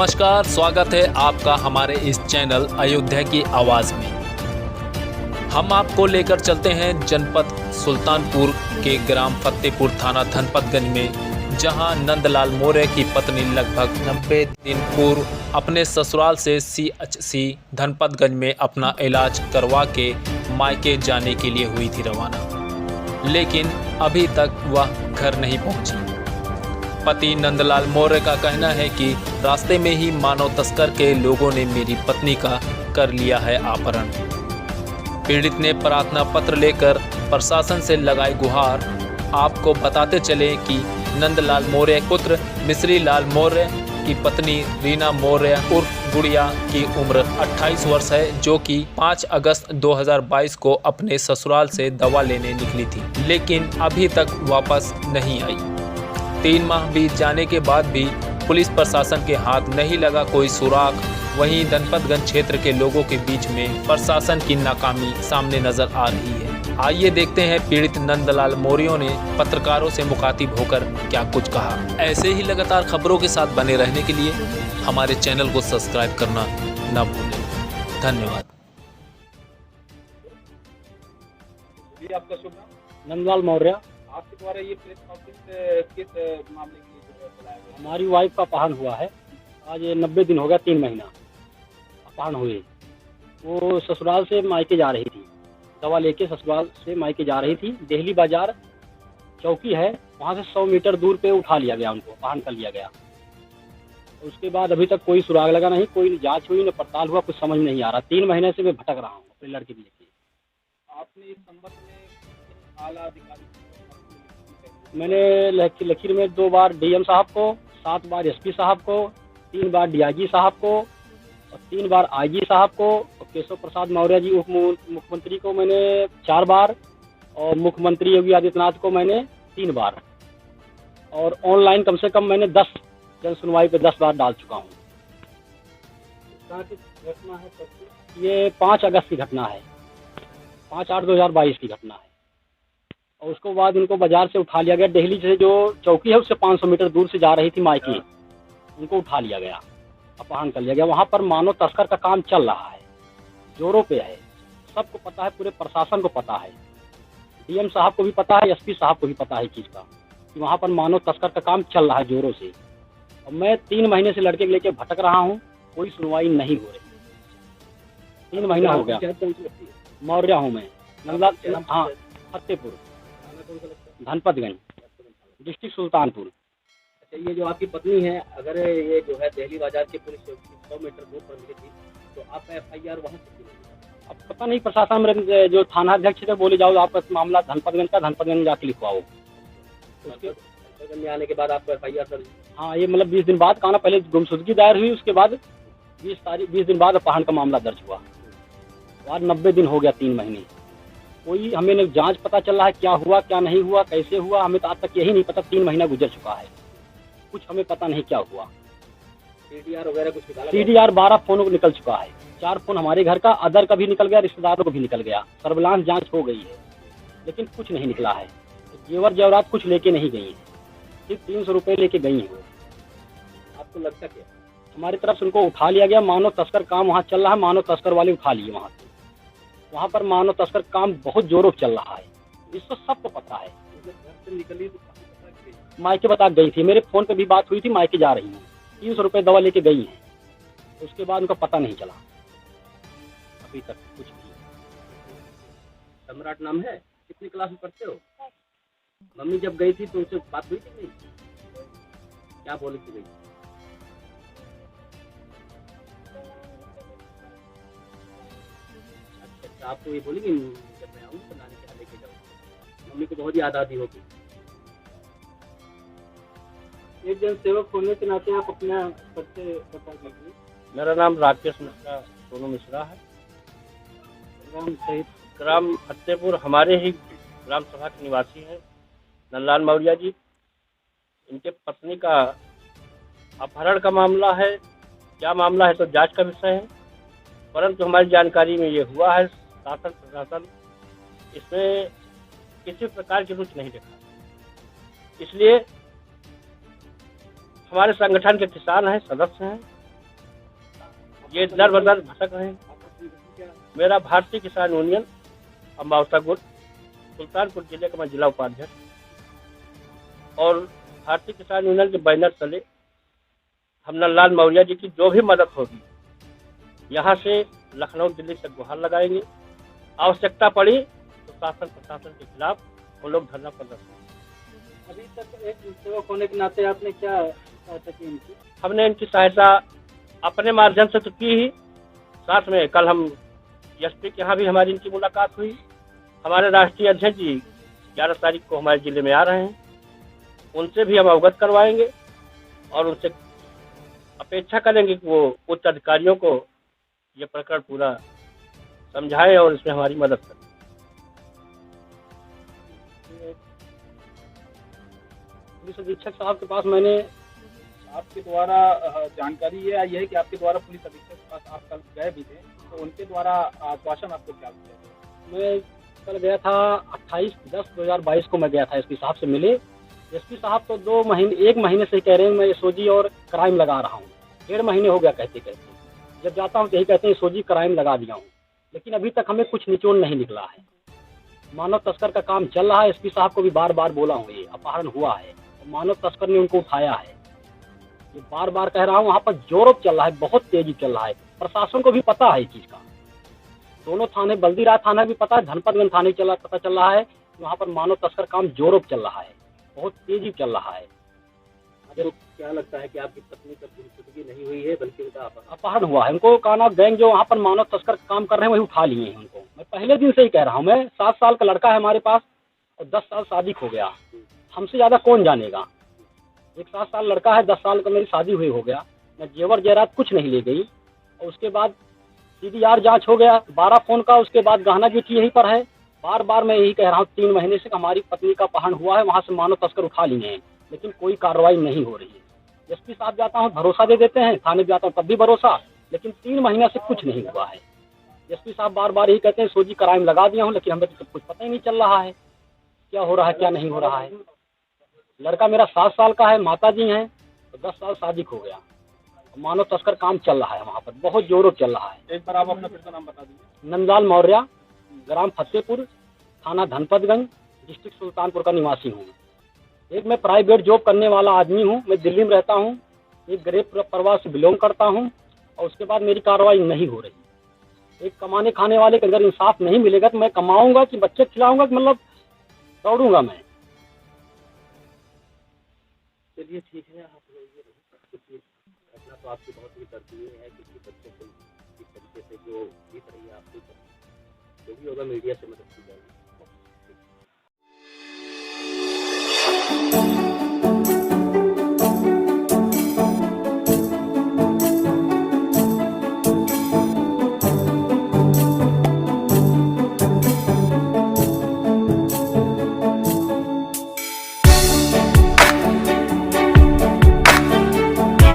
नमस्कार, स्वागत है आपका हमारे इस चैनल अयोध्या की आवाज़ में। हम आपको लेकर चलते हैं जनपद सुल्तानपुर के ग्राम फतेहपुर थाना धनपतगंज में, जहां नंदलाल मौर्य की पत्नी लगभग 90 दिन पूर्व अपने ससुराल से CHC धनपतगंज में अपना इलाज करवा के मायके जाने के लिए हुई थी रवाना, लेकिन अभी तक वह घर नहीं पहुंची। पति नंदलाल मौर्य का कहना है कि रास्ते में ही मानव तस्कर के लोगों ने मेरी पत्नी का कर लिया है अपहरण। पीड़ित ने प्रार्थना पत्र लेकर प्रशासन से लगाई गुहार। आपको बताते चले कि नंदलाल मौर्य पुत्र मिश्री लाल मौर्य की पत्नी रीना मौर्य उर्फ गुड़िया की उम्र 28 वर्ष है, जो कि 5 अगस्त 2022 को अपने ससुराल से दवा लेने निकली थी, लेकिन अभी तक वापस नहीं आई। 3 माह बीत जाने के बाद भी पुलिस प्रशासन के हाथ नहीं लगा कोई सुराग। वहीं धनपतगंज क्षेत्र के लोगों के बीच में प्रशासन की नाकामी सामने नजर आ रही है। आइए देखते हैं पीड़ित नंदलाल मौर्य ने पत्रकारों से मुखातिब होकर क्या कुछ कहा। ऐसे ही लगातार खबरों के साथ बने रहने के लिए हमारे चैनल को सब्सक्राइब करना न भूलें। धन्यवाद। आपका शुभ नाम? नंदलाल मौर्य। आपके द्वारा ये प्रेस कॉन्फ्रेंस किस मामले के लिए जो बुलाया गया? हमारी वाइफ का अपहरण हुआ है। आज 90 दिन हो गया, 3 महीना अपहरण हुए। वो ससुराल से मायके जा रही थी, दवा लेके ससुराल से मायके जा रही थी। देहली बाजार चौकी है, वहाँ से 100 मीटर दूर पे उठा लिया गया, उनको अपहरण कर लिया गया। उसके बाद अभी तक कोई सुराग लगा नहीं, कोई जांच हुई न पड़ताल हुआ, कुछ समझ नहीं आ रहा। 3 महीने से मैं भटक रहा हूँ अपने लड़के को लेके। आपने इस संबंध में आला अधिकारी मैंने लकीर में 2 बार DM साहब को, 7 बार SP साहब को, 3 बार DIG साहब को और 3 बार IG साहब को और केशव प्रसाद मौर्य जी उप मुख्यमंत्री को मैंने 4 बार और मुख्यमंत्री योगी आदित्यनाथ को मैंने 3 बार और ऑनलाइन कम से कम मैंने 10 जन सुनवाई पे 10 बार डाल चुका हूँ। घटना है ये 5 अगस्त की घटना है, 5/8/2022 की घटना है। और उसके बाद इनको बाजार से उठा लिया गया। दिल्ली से जो चौकी है उससे 500 मीटर दूर से जा रही थी मायके, उनको उठा लिया गया, अपहरण कर लिया गया। वहाँ पर मानव तस्कर का काम चल रहा है, जोरों पे है, सबको पता है, पूरे प्रशासन को पता है, DM साहब को भी पता है, SP साहब को भी पता है चीज़ का कि वहाँ पर मानव तस्कर का काम चल रहा है जोरों से। और मैं 3 महीने से लड़के को लेके भटक रहा हूँ, कोई सुनवाई नहीं हो रही। 3 महीना हो गया। मौर्य हूँ मैं, नंदलाल, हाँ, फतेहपुर, धनपतगंज, डिस्ट्रिक्ट सुल्तानपुर। अच्छा, ये जो आपकी पत्नी है, अगर ये जो है दिल्ली बाजार के पुलिस चौकी 100 मीटर दूर पर मिली थी, तो आप FIR वहाँ से क्यों नहीं? अब पता नहीं, प्रशासन में जो थाना अध्यक्ष थे बोले जाओ आपका मामला धनपतगंज का, धनपतगंज जाके लिखवाओ। उसके में आने के बाद आपको FIR दर्ज? हाँ, ये मतलब 20 दिन बाद कहा ना, पहले गुमशुदगी दायर हुई, उसके बाद 20 दिन बाद अपहरण का मामला दर्ज हुआ। आज 90 दिन हो गया, 3 महीने कोई हमें न जांच पता चल रहा है क्या हुआ क्या नहीं हुआ, कैसे हुआ, हमें तो आज तक यही नहीं पता। 3 महीना गुजर चुका है, कुछ हमें पता नहीं क्या हुआ। CDR वगैरह कुछ निकाला? CDR 12 फोन निकल चुका है, 4 फोन हमारे घर का, अदर का भी निकल गया, रिश्तेदारों को भी निकल गया। सर्विलांस जांच हो गई है, लेकिन कुछ नहीं निकला है। जेवर जेवरात कुछ लेके नहीं गई है, सिर्फ 300 रुपये लेके गई है। आपको लगता क्या? हमारी तरफ से उनको उठा लिया गया। मानव तस्कर काम वहाँ चल रहा है, मानव तस्कर वाले उठा लिए वहाँ से। वहाँ पर मानव तस्कर काम बहुत जोरों से चल रहा है, इसको सबको पता है। घर से निकली तो मायके बता गई थी, मेरे फोन पे भी बात हुई थी, मायके जा रही हैं, 300 रुपये दवा लेके गई हैं। उसके बाद उनका पता नहीं चला अभी तक कुछ भी। सम्राट नाम है? कितनी क्लास में पढ़ते हो? मम्मी जब गई थी तो उनसे बात हुई थी नहीं? क्या बोली थी गई? अच्छा, आपको ये बोली कि जब मैं आऊँ तो नानी के यहाँ लेके जाऊँ? मम्मी को बहुत याद आती होगी। एक जन सेवक होने के नाते आप अपना परिचय बता दीजिए। मेरा नाम राकेश मिश्रा, सोनू मिश्रा है। ग्राम सहित ग्राम फतेहपुर हमारे ही ग्राम सभा के निवासी हैं नंदलाल मौर्य जी। इनके पत्नी का अपहरण का मामला है, क्या मामला है तो जांच का विषय है, परंतु हमारी जानकारी में ये हुआ है। शासन प्रशासन इसमें किसी प्रकार की रुचि नहीं दिखा, इसलिए हमारे संगठन के किसान हैं, सदस्य हैं, ये दर बदर भटक रहे हैं। मेरा भारतीय किसान यूनियन अम्बावता गुट सुल्तानपुर जिले का मैं जिला उपाध्यक्ष और भारतीय किसान यूनियन के बैनर तले हम नंदलाल मौर्य जी की जो भी मदद होगी यहाँ से लखनऊ दिल्ली तक गुहार लगाएंगे। आवश्यकता पड़ी तो शासन प्रशासन के खिलाफ वो लोग धरना प्रदर्शन। अभी तक एक सेवक होने के नाते आपने क्या सहायता की इनकी? हमने इनकी सहायता अपने माध्यम से तो की ही, साथ में कल हम एसपी के यहाँ भी हमारी इनकी मुलाकात हुई। हमारे राष्ट्रीय अध्यक्ष जी 11 तारीख को हमारे जिले में आ रहे हैं, उनसे भी हम अवगत करवाएंगे और उनसे अपेक्षा करेंगे कि वो उच्च अधिकारियों को ये प्रकरण पूरा समझाएं और इसमें हमारी मदद करें। पुलिस अधीक्षक साहब के पास मैंने आपके द्वारा जानकारी ये आई है कि आपके द्वारा पुलिस अधीक्षक के पास आप कल गए भी थे, तो उनके द्वारा आश्वासन आपको क्या दिया? मैं कल गया था 28/10/2022 को मैं गया था एसपी साहब से मिले। एसपी साहब तो 1 महीने से ही कह रहे हैं मैं एसओजी और क्राइम लगा रहा हूँ। 1.5 महीने हो गया कहते कहते। जब जाता हूँ तो यही कहते हैं एसओजी क्राइम लगा दिया हूँ, लेकिन अभी तक हमें कुछ निचोड़ नहीं निकला है। मानव तस्कर का काम चल रहा है। एसपी साहब को भी बार बार बोला हूँ ये अपहरण हुआ है, मानव तस्कर ने उनको उठाया है। ये बार बार कह रहा हूँ, वहाँ पर जोरों चल रहा है, बहुत तेजी चल रहा है। प्रशासन को भी पता है इस चीज़ का। दोनों थाने, बल्दीराय थाना भी पता है, धनपतगंज थाने पता चल रहा है, वहाँ पर मानव तस्कर काम जोरों चल रहा है, बहुत तेजी चल रहा है। आपको क्या लगता है कि आपकी पत्नी का गुमशुदगी नहीं हुई है बल्कि उनका अपहरण हुआ है? उनको कहा ना, गैंग जो वहाँ पर मानव तस्कर काम कर रहे हैं वही उठा लिए हैं उनको। मैं पहले दिन से ही कह रहा हूँ। मैं 7 साल का लड़का है हमारे पास और 10 साल शादी हो गया। हमसे ज़्यादा कौन जानेगा? एक 7 साल लड़का है, 10 साल का मेरी शादी हुई हो गया। मैं जेवर जेरात कुछ नहीं ले गई और उसके बाद CDR जांच हो गया 12 फ़ोन का। उसके बाद गहना गिट्टी यहीं पर है। बार बार मैं यही कह रहा हूँ 3 महीने से हमारी पत्नी का अपहरण हुआ है, वहाँ से मानव तस्कर उठा लिए हैं, लेकिन कोई कार्रवाई नहीं हो रही है। एसपी साहब जाता हूँ भरोसा दे देते हैं, थाने जाता हूँ तब भी भरोसा, लेकिन 3 महीना से कुछ नहीं हुआ है। एसपी साहब बार बार यही कहते हैं एसओजी क्राइम लगा दिया हूँ, लेकिन हमें तो कुछ पता ही नहीं चल रहा है क्या हो रहा है क्या नहीं हो रहा है। लड़का मेरा 7 साल का है, माता जी हैं, तो 10 साल शादी हो गया। मानव तस्कर काम चल रहा है वहाँ पर, बहुत जोरों चल रहा है। एक बार आप अपना फिर से नाम बता दीजिए। नंदलाल मौर्य, ग्राम फतेहपुर, थाना धनपतगंज, डिस्ट्रिक्ट सुल्तानपुर का निवासी हूँ। एक मैं प्राइवेट जॉब करने वाला आदमी हूँ, मैं दिल्ली में रहता हूँ, एक गरीब परिवार से बिलोंग करता हूँ और उसके बाद मेरी कार्रवाई नहीं हो रही। एक कमाने खाने वाले के अगर इंसाफ नहीं मिलेगा तो मैं कमाऊंगा कि बच्चे खिलाऊंगा कि मतलब दौड़ूंगा मैं। चलिए ठीक है, आप लोग ये क्योंकि घटना तो आपकी बहुत ही दर्दनीय है, क्योंकि बच्चे को इस तरीके से जो बीत रही है आपके, जो भी होगा मीडिया से मदद की जाएगी।